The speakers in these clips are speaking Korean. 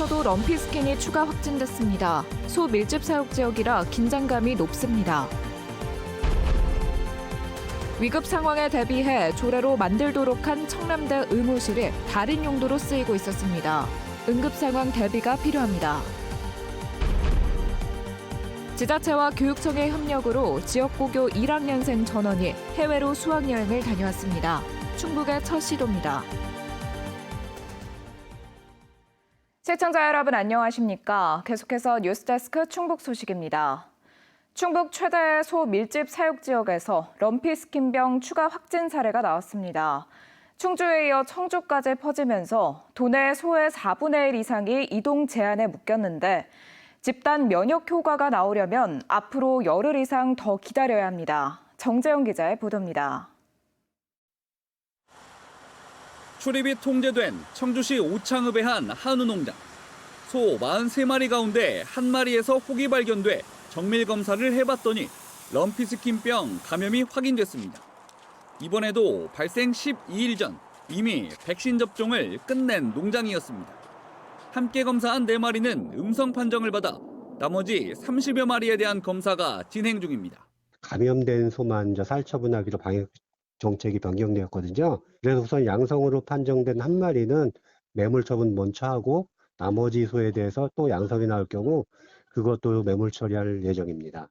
청주에서도 럼피스킨이 추가 확진됐습니다. 소밀집 사육 지역이라 긴장감이 높습니다. 위급 상황에 대비해 조례로 만들도록 한 청남대 의무실이 다른 용도로 쓰이고 있었습니다. 응급 상황 대비가 필요합니다. 지자체와 교육청의 협력으로 지역고교 1학년생 전원이 해외로 수학여행을 다녀왔습니다. 충북의 첫 시도입니다. 시청자 여러분 안녕하십니까? 계속해서 뉴스데스크 충북 소식입니다. 충북 최대의 소밀집 사육 지역에서 럼피스킨병 추가 확진 사례가 나왔습니다. 충주에 이어 청주까지 퍼지면서 도내 소의 4분의 1 이상이 이동 제한에 묶였는데 집단 면역 효과가 나오려면 앞으로 열흘 이상 더 기다려야 합니다. 정재영 기자의 보도입니다. 출입이 통제된 청주시 오창읍의 한 한우 농장. 소 43마리 가운데 한 마리에서 혹이 발견돼 정밀 검사를 해봤더니 럼피스킨병 감염이 확인됐습니다. 이번에도 발생 12일 전 이미 백신 접종을 끝낸 농장이었습니다. 함께 검사한 4마리는 음성 판정을 받아 나머지 30여 마리에 대한 검사가 진행 중입니다. 감염된 소만 살처분하기로 방역 정책이 변경되었거든요. 그래서 우선 양성으로 판정된 한 마리는 매물 처분 먼저 하고 나머지 소에 대해서 또 양성이 나올 경우 그것도 매물 처리할 예정입니다.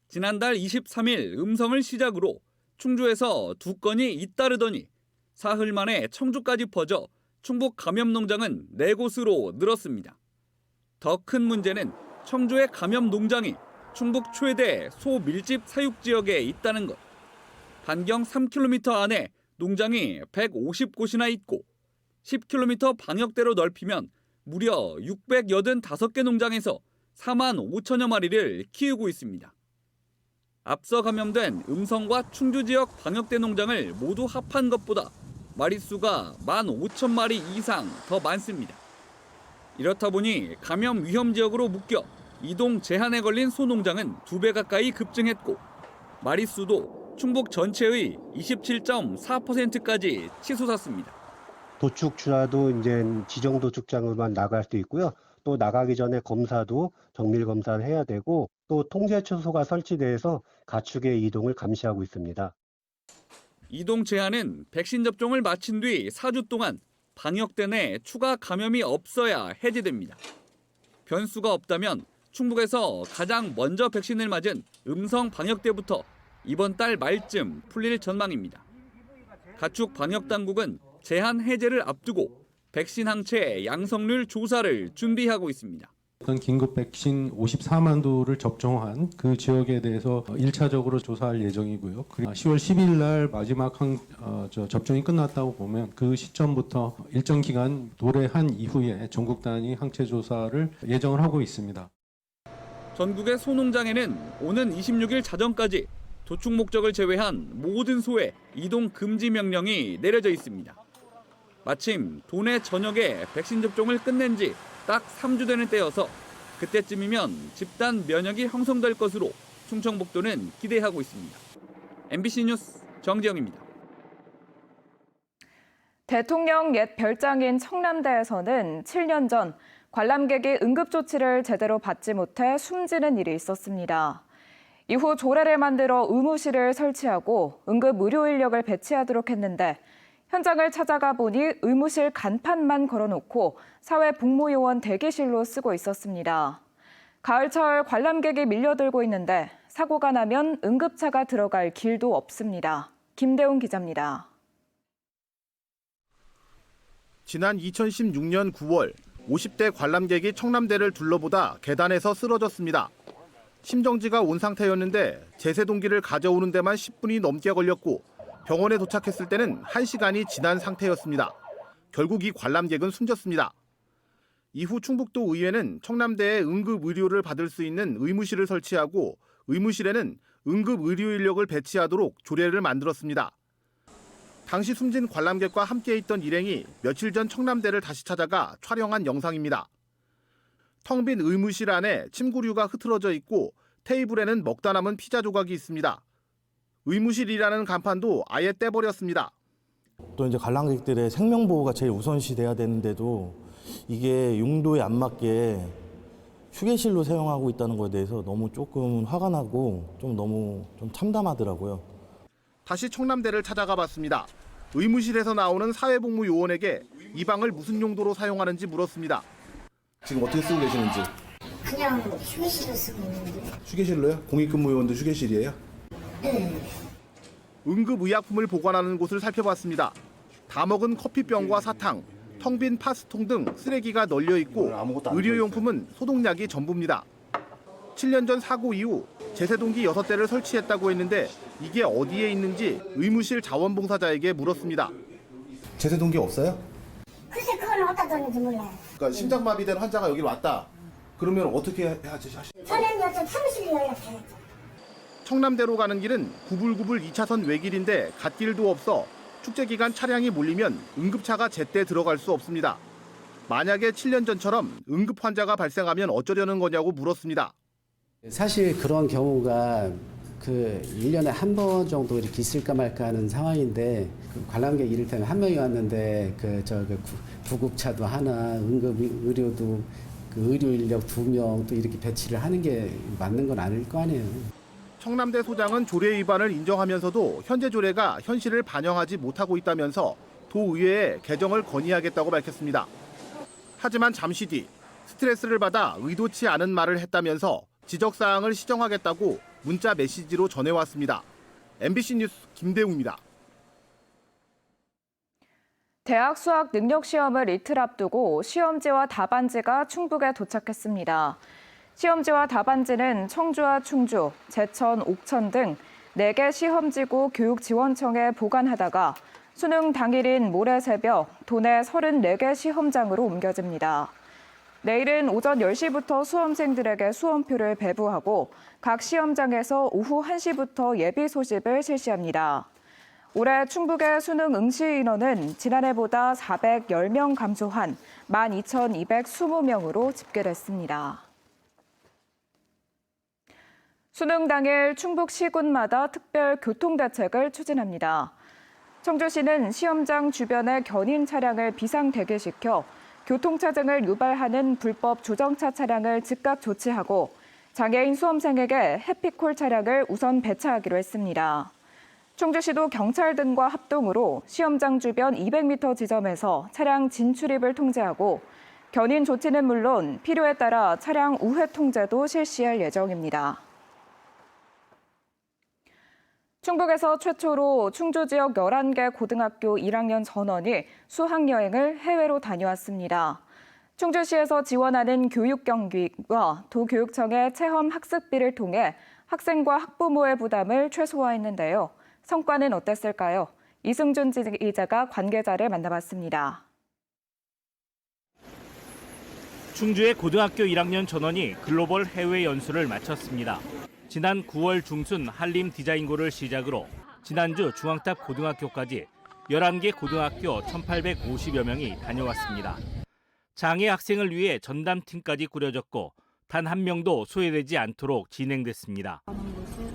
지난달 23일 음성을 시작으로 충주에서 2건이 잇따르더니 사흘 만에 청주까지 퍼져 충북 감염 농장은 4곳으로 늘었습니다. 더 큰 문제는 청주의 감염 농장이 충북 최대 소 밀집 사육 지역에 있다는 것. 반경 3km 안에 농장이 150곳이나 있고 10km 방역대로 넓히면 무려 685개 농장에서 4만 5천여 마리를 키우고 있습니다. 앞서 감염된 음성과 충주 지역 방역대 농장을 모두 합한 것보다 마리수가 15,000마리 이상 더 많습니다. 이렇다 보니 감염 위험 지역으로 묶여 이동 제한에 걸린 소농장은 2배 가까이 급증했고 마리수도 충북 전체의 27.4%까지 치솟았습니다. 도축주라도 이제 지정 도축장으로만 나갈 수 있고요. 또 나가기 전에 검사도 정밀 검사를 해야 되고 또 통제초소가 설치돼서 가축의 이동을 감시하고 있습니다. 이동 제한은 백신 접종을 마친 뒤 4주 동안 방역대 내 추가 감염이 없어야 해제됩니다. 변수가 없다면 충북에서 가장 먼저 백신을 맞은 음성 방역대부터 이번 달 말쯤 풀릴 전망입니다. 가축 방역당국은 제한 해제를 앞두고 백신 항체 양성률 조사를 준비하고 있습니다. 긴급 백신 54만 도를 접종한 그 지역에 대해서 1차적으로 조사할 예정이고요. 10월 10일 날 마지막 접종이 끝났다고 보면 그 시점부터 일정 기간 도래한 이후에 전국 단위 항체 조사를 예정을 하고 있습니다. 전국의 소농장에는 오는 26일 자정까지 도축 목적을 제외한 모든 소의 이동 금지 명령이 내려져 있습니다. 마침 도내 전역에 백신 접종을 끝낸 지 딱 3주 되는 때여서 그때쯤이면 집단 면역이 형성될 것으로 충청북도는 기대하고 있습니다. MBC 뉴스 정지영입니다. 대통령 옛 별장인 청남대에서는 7년 전 관람객이 응급조치를 제대로 받지 못해 숨지는 일이 있었습니다. 이후 조례를 만들어 의무실을 설치하고 응급 의료 인력을 배치하도록 했는데 현장을 찾아가 보니 의무실 간판만 걸어놓고 사회복무요원 대기실로 쓰고 있었습니다. 가을철 관람객이 밀려들고 있는데 사고가 나면 응급차가 들어갈 길도 없습니다. 김대웅 기자입니다. 지난 2016년 9월 50대 관람객이 청남대를 둘러보다 계단에서 쓰러졌습니다. 심정지가 온 상태였는데 제세동기를 가져오는 데만 10분이 넘게 걸렸고 병원에 도착했을 때는 1시간이 지난 상태였습니다. 결국 이 관람객은 숨졌습니다. 이후 충북도 의회는 청남대에 응급 의료를 받을 수 있는 의무실을 설치하고 의무실에는 응급 의료 인력을 배치하도록 조례를 만들었습니다. 당시 숨진 관람객과 함께 있던 일행이 며칠 전 청남대를 다시 찾아가 촬영한 영상입니다. 텅 빈 의무실 안에 침구류가 흐트러져 있고 테이블에는 먹다 남은 피자 조각이 있습니다. 의무실이라는 간판도 아예 떼버렸습니다. 또 이제 관람객들의 생명 보호가 제일 우선시 돼야 되는데도 이게 용도에 안 맞게 휴게실로 사용하고 있다는 것에 대해서 너무 조금 화가 나고 너무 참담하더라고요. 다시 청남대를 찾아가 봤습니다. 의무실에서 나오는 사회복무 요원에게 이 방을 무슨 용도로 사용하는지 물었습니다. 지금 어떻게 쓰고 계시는지? 그냥 휴게실을 쓰고 있는데. 휴게실로요? 공익근무 요원도 휴게실이에요? 네. 응급의약품을 보관하는 곳을 살펴봤습니다. 다 먹은 커피병과 사탕, 텅 빈 파스통 등 쓰레기가 널려 있고 의료용품은 소독약이 전부입니다. 7년 전 사고 이후 제세동기 6대를 설치했다고 했는데 이게 어디에 있는지 의무실 자원봉사자에게 물었습니다. 제세동기 없어요? 글쎄 그걸 어디다 뒀는지 몰라요. 그러니까 심장마비된 환자가 여기 왔다. 그러면 어떻게 해야지? 저는 여쭤 사무실에 연락해야죠. 청남대로 가는 길은 구불구불 2차선 외길인데 갓길도 없어 축제 기간 차량이 몰리면 응급차가 제때 들어갈 수 없습니다. 만약에 7년 전처럼 응급 환자가 발생하면 어쩌려는 거냐고 물었습니다. 사실 그런 경우가 1년에 한 번 정도 이렇게 있을까 말까 하는 상황인데 관람객 이를테면 한 명이 왔는데 구급차도 하나, 응급 의료도 의료 인력 2명 또 이렇게 배치를 하는 게 맞는 건 아닐 거 아니에요. 청남대 소장은 조례 위반을 인정하면서도 현재 조례가 현실을 반영하지 못하고 있다면서 도의회에 개정을 건의하겠다고 밝혔습니다. 하지만 잠시 뒤 스트레스를 받아 의도치 않은 말을 했다면서 지적사항을 시정하겠다고 문자 메시지로 전해왔습니다. MBC 뉴스 김대웅입니다. 대학 수학 능력 시험을 이틀 앞두고 시험지와 답안지가 충북에 도착했습니다. 시험지와 답안지는 청주와 충주, 제천, 옥천 등 4개 시험지구 교육지원청에 보관하다가 수능 당일인 모레 새벽 도내 34개 시험장으로 옮겨집니다. 내일은 오전 10시부터 수험생들에게 수험표를 배부하고 각 시험장에서 오후 1시부터 예비 소집을 실시합니다. 올해 충북의 수능 응시 인원은 지난해보다 410명 감소한 12,220명으로 집계됐습니다. 수능 당일 충북 시군마다 특별 교통대책을 추진합니다. 청주시는 시험장 주변의 견인 차량을 비상 대기시켜 교통차증을 유발하는 불법 조정차 차량을 즉각 조치하고 장애인 수험생에게 해피콜 차량을 우선 배차하기로 했습니다. 청주시도 경찰 등과 합동으로 시험장 주변 200m 지점에서 차량 진출입을 통제하고 견인 조치는 물론 필요에 따라 차량 우회 통제도 실시할 예정입니다. 충북에서 최초로 충주 지역 11개 고등학교 1학년 전원이 수학여행을 해외로 다녀왔습니다. 충주시에서 지원하는 교육경비와 도교육청의 체험 학습비를 통해 학생과 학부모의 부담을 최소화했는데요. 성과는 어땠을까요? 이승준 기자가 관계자를 만나봤습니다. 충주의 고등학교 1학년 전원이 글로벌 해외 연수를 마쳤습니다. 지난 9월 중순 한림 디자인고를 시작으로 지난주 중앙탑 고등학교까지 11개 고등학교 1,850여 명이 다녀왔습니다. 장애 학생을 위해 전담팀까지 꾸려졌고 단 한 명도 소외되지 않도록 진행됐습니다.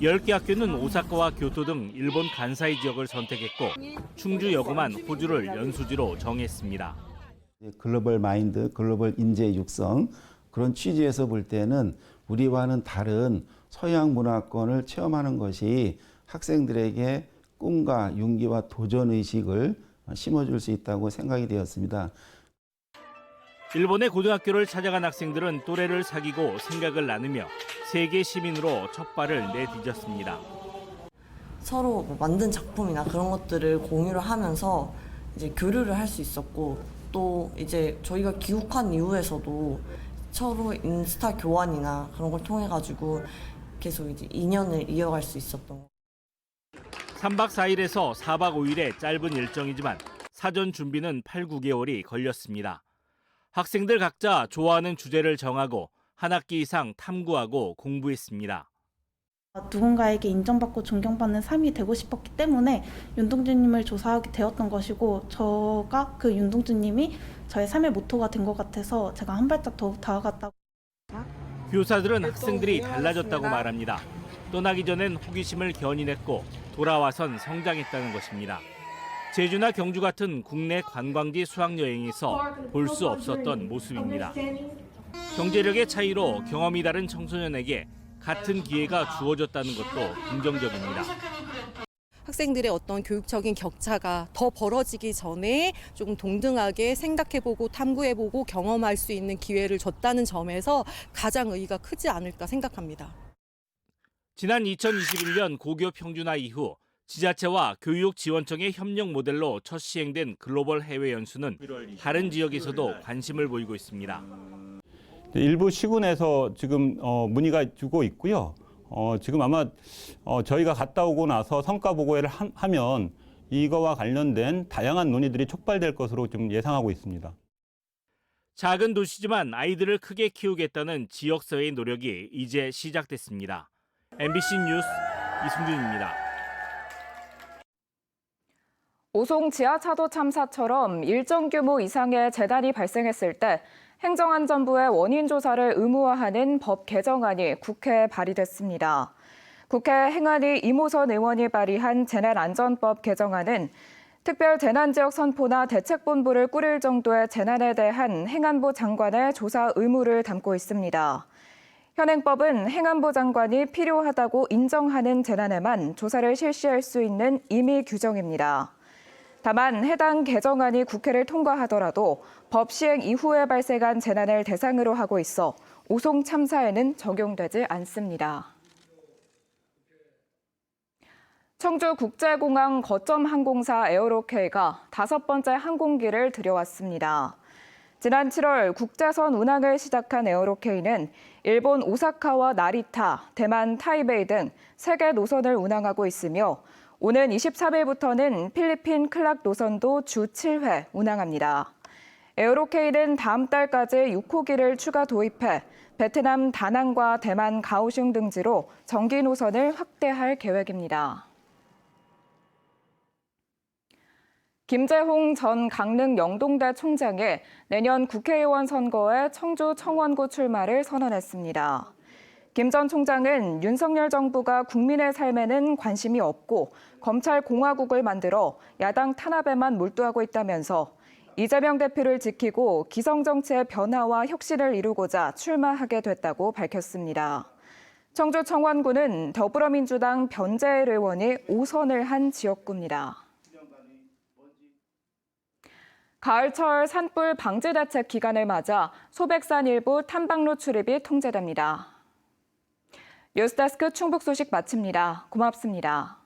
10개 학교는 오사카와 교토 등 일본 간사이 지역을 선택했고 충주여고만 호주를 연수지로 정했습니다. 글로벌 마인드, 글로벌 인재 육성 그런 취지에서 볼 때는 우리와는 다른 서양 문화권을 체험하는 것이 학생들에게 꿈과 용기와 도전 의식을 심어줄 수 있다고 생각이 되었습니다. 일본의 고등학교를 찾아간 학생들은 또래를 사귀고 생각을 나누며 세계 시민으로 첫 발을 내디뎠습니다. 서로 만든 작품이나 그런 것들을 공유를 하면서 이제 교류를 할 수 있었고 또 이제 저희가 귀국한 이후에서도 서로 인스타 교환이나 그런 걸 통해 가지고 계속 이제 인연을 이어갈 수 있었던 거. 3박 4일에서 4박 5일의 짧은 일정이지만 사전 준비는 8, 9개월이 걸렸습니다. 학생들 각자 좋아하는 주제를 정하고 한 학기 이상 탐구하고 공부했습니다. 누군가에게 인정받고 존경받는 삶이 되고 싶었기 때문에 윤동주님을 조사하게 되었던 것이고 저가 그 윤동주님이 저의 삶의 모토가 된 것 같아서 제가 한 발짝 더욱 다가갔다고. 교사들은 학생들이 달라졌다고 말합니다. 떠나기 전엔 호기심을 견인했고 돌아와선 성장했다는 것입니다. 제주나 경주 같은 국내 관광지 수학여행에서 볼 수 없었던 모습입니다. 경제력의 차이로 경험이 다른 청소년에게 같은 기회가 주어졌다는 것도 긍정적입니다. 학생들의 어떤 교육적인 격차가 더 벌어지기 전에 조금 동등하게 생각해보고 탐구해보고 경험할 수 있는 기회를 줬다는 점에서 가장 의의가 크지 않을까 생각합니다. 지난 2021년 고교 평준화 이후 지자체와 교육지원청의 협력 모델로 첫 시행된 글로벌 해외 연수는 다른 지역에서도 관심을 보이고 있습니다. 일부 시군에서 지금 문의가 주고 있고요. 지금 아마 저희가 갔다 오고 나서 성과 보고회를 하면 이거와 관련된 다양한 논의들이 촉발될 것으로 좀 예상하고 있습니다. 작은 도시지만 아이들을 크게 키우겠다는 지역사회의 노력이 이제 시작됐습니다. MBC 뉴스 이승준입니다. 오송 지하차도 참사처럼 일정 규모 이상의 재난이 발생했을 때 행정안전부의 원인 조사를 의무화하는 법 개정안이 국회에 발의됐습니다. 국회 행안위 이모선 의원이 발의한 재난안전법 개정안은 특별 재난지역 선포나 대책본부를 꾸릴 정도의 재난에 대한 행안부 장관의 조사 의무를 담고 있습니다. 현행법은 행안부 장관이 필요하다고 인정하는 재난에만 조사를 실시할 수 있는 임의 규정입니다. 다만 해당 개정안이 국회를 통과하더라도 법 시행 이후에 발생한 재난을 대상으로 하고 있어 오송 참사에는 적용되지 않습니다. 청주국제공항 거점 항공사 에어로케이가 5번째 항공기를 들여왔습니다. 지난 7월 국제선 운항을 시작한 에어로케이는 일본 오사카와 나리타, 대만 타이베이 등 3개 노선을 운항하고 있으며 오는 23일부터는 필리핀 클락 노선도 주 7회 운항합니다. 에어로케이는 다음 달까지 6호기를 추가 도입해 베트남 다낭과 대만 가오슝 등지로 정기 노선을 확대할 계획입니다. 김재홍 전 강릉 영동대 총장이 내년 국회의원 선거에 청주 청원구 출마를 선언했습니다. 김 전 총장은 윤석열 정부가 국민의 삶에는 관심이 없고 검찰 공화국을 만들어 야당 탄압에만 몰두하고 있다면서 이재명 대표를 지키고 기성정치의 변화와 혁신을 이루고자 출마하게 됐다고 밝혔습니다. 청주 청원구는 더불어민주당 변재일 의원이 5선을 한 지역구입니다. 가을철 산불 방지 대책 기간을 맞아 소백산 일부 탐방로 출입이 통제됩니다. 뉴스데스크 충북 소식 마칩니다. 고맙습니다.